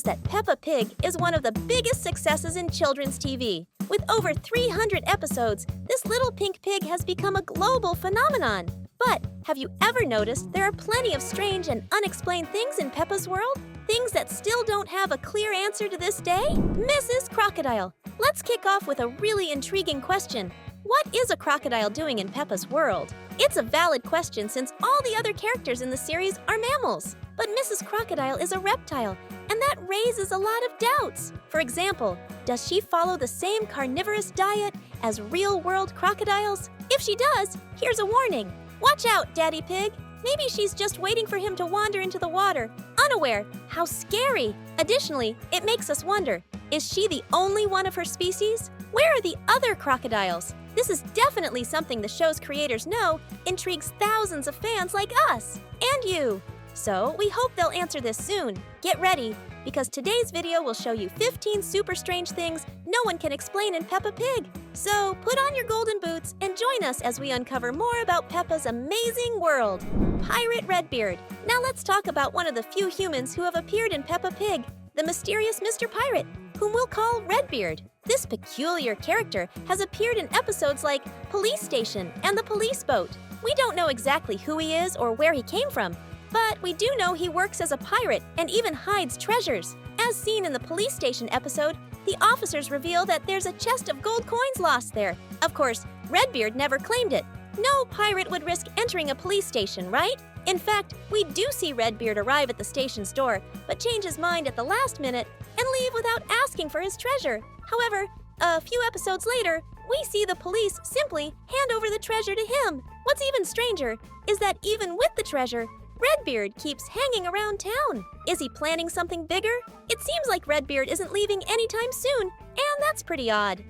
that Peppa Pig is one of the biggest successes in children's TV. With over 300 episodes, this little pink pig has become a global phenomenon. But have you ever noticed there are plenty of strange and unexplained things in Peppa's world? Things that still don't have a clear answer to this day? Mrs. Crocodile, let's kick off with a really intriguing question. What is a crocodile doing in Peppa's world? It's a valid question since all the other characters in the series are mammals. But Mrs. Crocodile is a reptile, and that raises a lot of doubts. For example, does she follow the same carnivorous diet as real-world crocodiles? If she does, here's a warning. Watch out, Daddy Pig. Maybe she's just waiting for him to wander into the water, unaware. How scary! Additionally, it makes us wonder, is she the only one of her species? Where are the other crocodiles? This is definitely something the show's creators know intrigues thousands of fans like us and you. So we hope they'll answer this soon. Get ready, because today's video will show you 15 super strange things no one can explain in Peppa Pig. So put on your golden boots and join us as we uncover more about Peppa's amazing world. Pirate Redbeard. Now let's talk about one of the few humans who have appeared in Peppa Pig, the mysterious Mr. Pirate, whom we'll call Redbeard. This peculiar character has appeared in episodes like Police Station and The Police Boat. We don't know exactly who he is or where he came from, but we do know he works as a pirate and even hides treasures. As seen in the Police Station episode, the officers reveal that there's a chest of gold coins lost there. Of course, Redbeard never claimed it. No pirate would risk entering a police station, right? In fact, we do see Redbeard arrive at the station's door, but change his mind at the last minute and leave without asking for his treasure. However, a few episodes later, we see the police simply hand over the treasure to him. What's even stranger is that even with the treasure, Redbeard keeps hanging around town. Is he planning something bigger? It seems like Redbeard isn't leaving anytime soon, and that's pretty odd.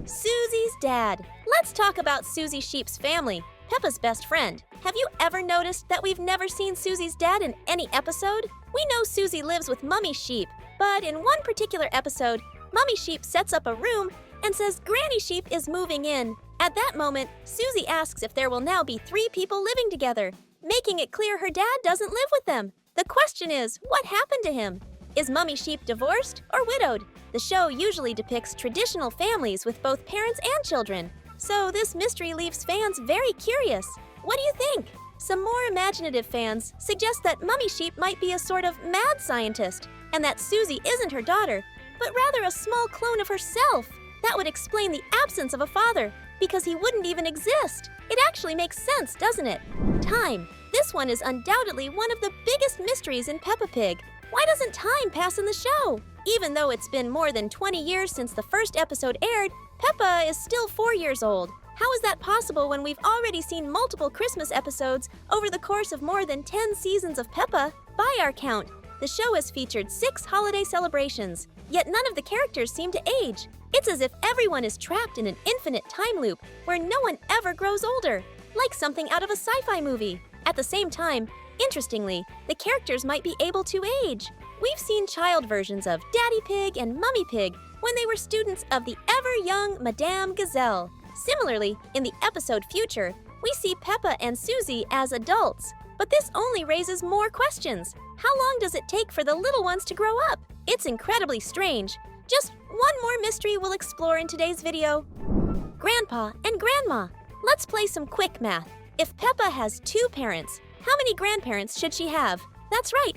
Susie's Dad. Let's talk about Susie Sheep's family, Peppa's best friend. Have you ever noticed that we've never seen Susie's dad in any episode? We know Susie lives with Mummy Sheep, but in one particular episode, Mummy Sheep sets up a room and says Granny Sheep is moving in. At that moment, Susie asks if there will now be 3 people living together, making it clear her dad doesn't live with them. The question is, what happened to him? Is Mummy Sheep divorced or widowed? The show usually depicts traditional families with both parents and children, so this mystery leaves fans very curious. What do you think? Some more imaginative fans suggest that Mummy Sheep might be a sort of mad scientist, and that Susie isn't her daughter, but rather a small clone of herself. That would explain the absence of a father, because he wouldn't even exist. It actually makes sense, doesn't it? Time. This one is undoubtedly one of the biggest mysteries in Peppa Pig. Why doesn't time pass in the show? Even though it's been more than 20 years since the first episode aired, Peppa is still 4 years old. How is that possible when we've already seen multiple Christmas episodes over the course of more than 10 seasons of Peppa? By our count, the show has featured 6 holiday celebrations, yet none of the characters seem to age. It's as if everyone is trapped in an infinite time loop where no one ever grows older, like something out of a sci-fi movie. At the same time, interestingly, the characters might be able to age. We've seen child versions of Daddy Pig and Mummy Pig when they were students of the ever-young Madame Gazelle. Similarly, in the episode Future, we see Peppa and Susie as adults. But this only raises more questions. How long does it take for the little ones to grow up? It's incredibly strange. Just one more mystery we'll explore in today's video. Grandpa and Grandma. Let's play some quick math. If Peppa has 2 parents, how many grandparents should she have? That's right,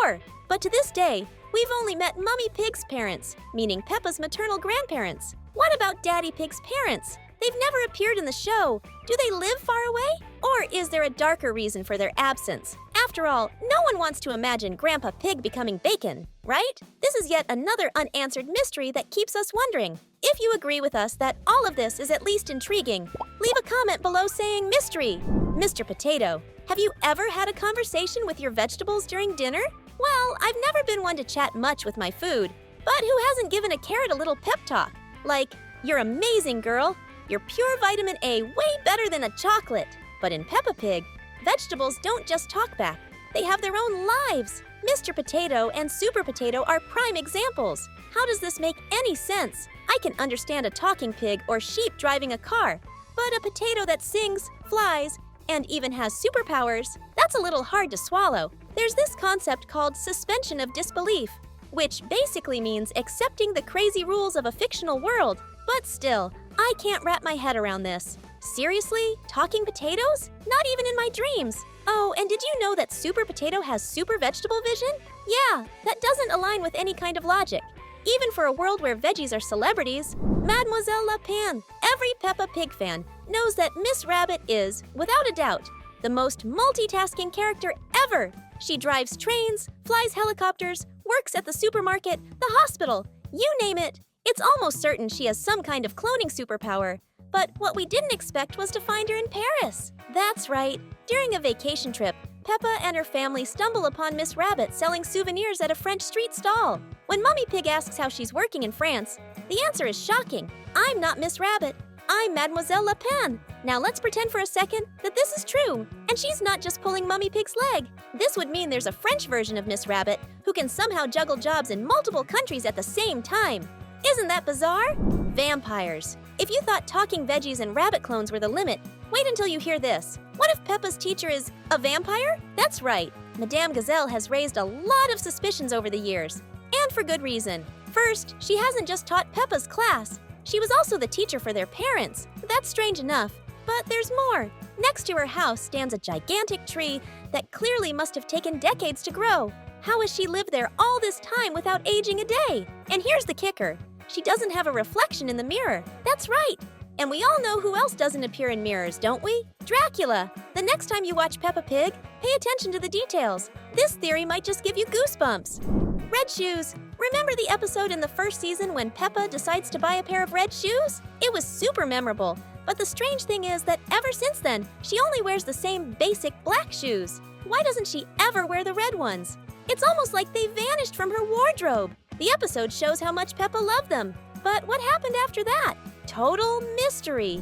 4. But to this day, we've only met Mummy Pig's parents, meaning Peppa's maternal grandparents. What about Daddy Pig's parents? They've never appeared in the show. Do they live far away? Or is there a darker reason for their absence? After all, no one wants to imagine Grandpa Pig becoming bacon, right? This is yet another unanswered mystery that keeps us wondering. If you agree with us that all of this is at least intriguing, leave a comment below saying mystery. Mr. Potato, have you ever had a conversation with your vegetables during dinner? Well, I've never been one to chat much with my food, but who hasn't given a carrot a little pep talk? Like, you're amazing, girl. You're pure vitamin A, way better than a chocolate. But in Peppa Pig, vegetables don't just talk back. They have their own lives. Mr. Potato and Super Potato are prime examples. How does this make any sense? I can understand a talking pig or sheep driving a car, but a potato that sings, flies, and even has superpowers, that's a little hard to swallow. There's this concept called suspension of disbelief. which basically means accepting the crazy rules of a fictional world. But still, I can't wrap my head around this. Seriously? Talking potatoes? Not even in my dreams. Oh, and did you know that Super Potato has super vegetable vision? Yeah, that doesn't align with any kind of logic. Even for a world where veggies are celebrities, Mademoiselle Lapin, every Peppa Pig fan, knows that Miss Rabbit is, without a doubt, the most multitasking character ever. She drives trains, flies helicopters, works at the supermarket, the hospital, you name it. It's almost certain she has some kind of cloning superpower. But what we didn't expect was to find her in Paris. That's right. During a vacation trip, Peppa and her family stumble upon Miss Rabbit selling souvenirs at a French street stall. When Mummy Pig asks how she's working in France, the answer is shocking. I'm not Miss Rabbit. I'm Mademoiselle Lapin. Now let's pretend for a second that this is true, and she's not just pulling Mummy Pig's leg. This would mean there's a French version of Miss Rabbit who can somehow juggle jobs in multiple countries at the same time. Isn't that bizarre? Vampires. If you thought talking veggies and rabbit clones were the limit, wait until you hear this. What if Peppa's teacher is a vampire? That's right. Madame Gazelle has raised a lot of suspicions over the years. And for good reason. First, she hasn't just taught Peppa's class. She was also the teacher for their parents. That's strange enough. But there's more. Next to her house stands a gigantic tree that clearly must have taken decades to grow. How has she lived there all this time without aging a day? And here's the kicker. She doesn't have a reflection in the mirror. That's right. And we all know who else doesn't appear in mirrors, don't we? Dracula. The next time you watch Peppa Pig, pay attention to the details. This theory might just give you goosebumps. Red shoes. Remember the episode in the first season when Peppa decides to buy a pair of red shoes? It was super memorable. But the strange thing is that ever since then, she only wears the same basic black shoes. Why doesn't she ever wear the red ones? It's almost like they vanished from her wardrobe. The episode shows how much Peppa loved them. But what happened after that? Total mystery.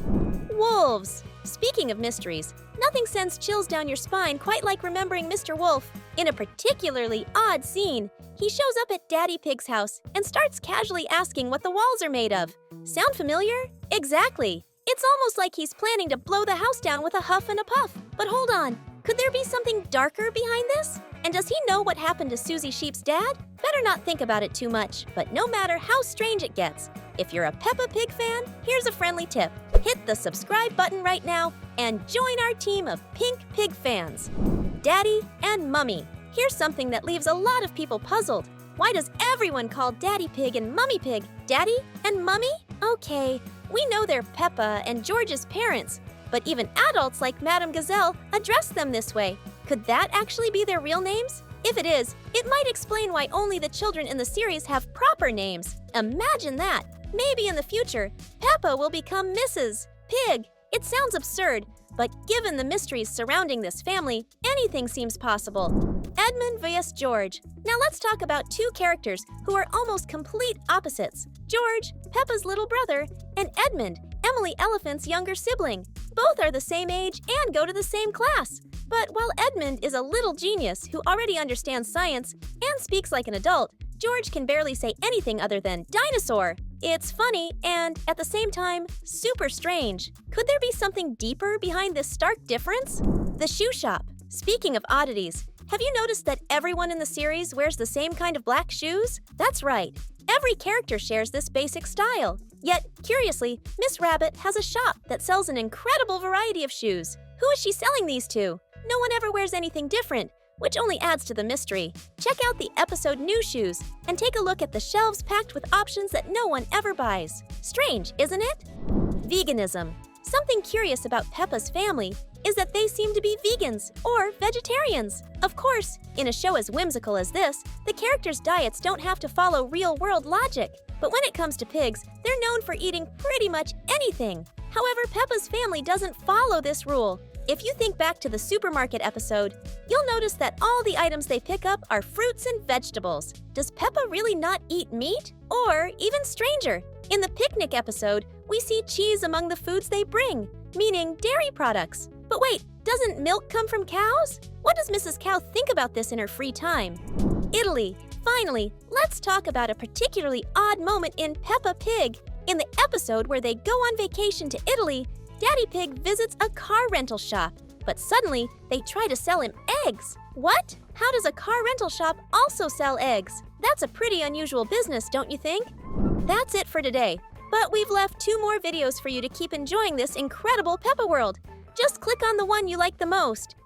Wolves. Speaking of mysteries, nothing sends chills down your spine quite like remembering Mr. Wolf. In a particularly odd scene, he shows up at Daddy Pig's house and starts casually asking what the walls are made of. Sound familiar? Exactly. It's almost like he's planning to blow the house down with a huff and a puff. But hold on, could there be something darker behind this? And does he know what happened to Susie Sheep's dad? Better not think about it too much, but no matter how strange it gets, if you're a Peppa Pig fan, here's a friendly tip. Hit the subscribe button right now and join our team of Pink Pig fans. Daddy and Mummy. Here's something that leaves a lot of people puzzled. Why does everyone call Daddy Pig and Mummy Pig Daddy and Mummy? Okay, we know they're Peppa and George's parents, but even adults like Madame Gazelle address them this way. Could that actually be their real names? If it is, it might explain why only the children in the series have proper names. Imagine that! Maybe in the future, Peppa will become Mrs. Pig. It sounds absurd, but given the mysteries surrounding this family, anything seems possible. Edmund vs. George. Now let's talk about two characters who are almost complete opposites. George, Peppa's little brother, and Edmund, Emily Elephant's younger sibling. Both are the same age and go to the same class. But while Edmund is a little genius who already understands science and speaks like an adult, George can barely say anything other than dinosaur. It's funny and, at the same time, super strange. Could there be something deeper behind this stark difference? The shoe shop. Speaking of oddities, have you noticed that everyone in the series wears the same kind of black shoes? That's right. Every character shares this basic style. Yet, curiously, Miss Rabbit has a shop that sells an incredible variety of shoes. Who is she selling these to? No one ever wears anything different, which only adds to the mystery. Check out the episode New Shoes and take a look at the shelves packed with options that no one ever buys. Strange, isn't it? Veganism. Something curious about Peppa's family is that they seem to be vegans or vegetarians. Of course, in a show as whimsical as this, the characters' diets don't have to follow real-world logic. But when it comes to pigs, they're known for eating pretty much anything. However, Peppa's family doesn't follow this rule. If you think back to the supermarket episode, you'll notice that all the items they pick up are fruits and vegetables. Does Peppa really not eat meat? Or, even stranger, in the picnic episode, we see cheese among the foods they bring, meaning dairy products. But wait, doesn't milk come from cows? What does Mrs. Cow think about this in her free time? Italy. Finally, let's talk about a particularly odd moment in Peppa Pig. In the episode where they go on vacation to Italy, Daddy Pig visits a car rental shop, but suddenly they try to sell him eggs. What? How does a car rental shop also sell eggs? That's a pretty unusual business, don't you think? That's it for today, but we've left 2 more videos for you to keep enjoying this incredible Peppa world. Just click on the one you like the most.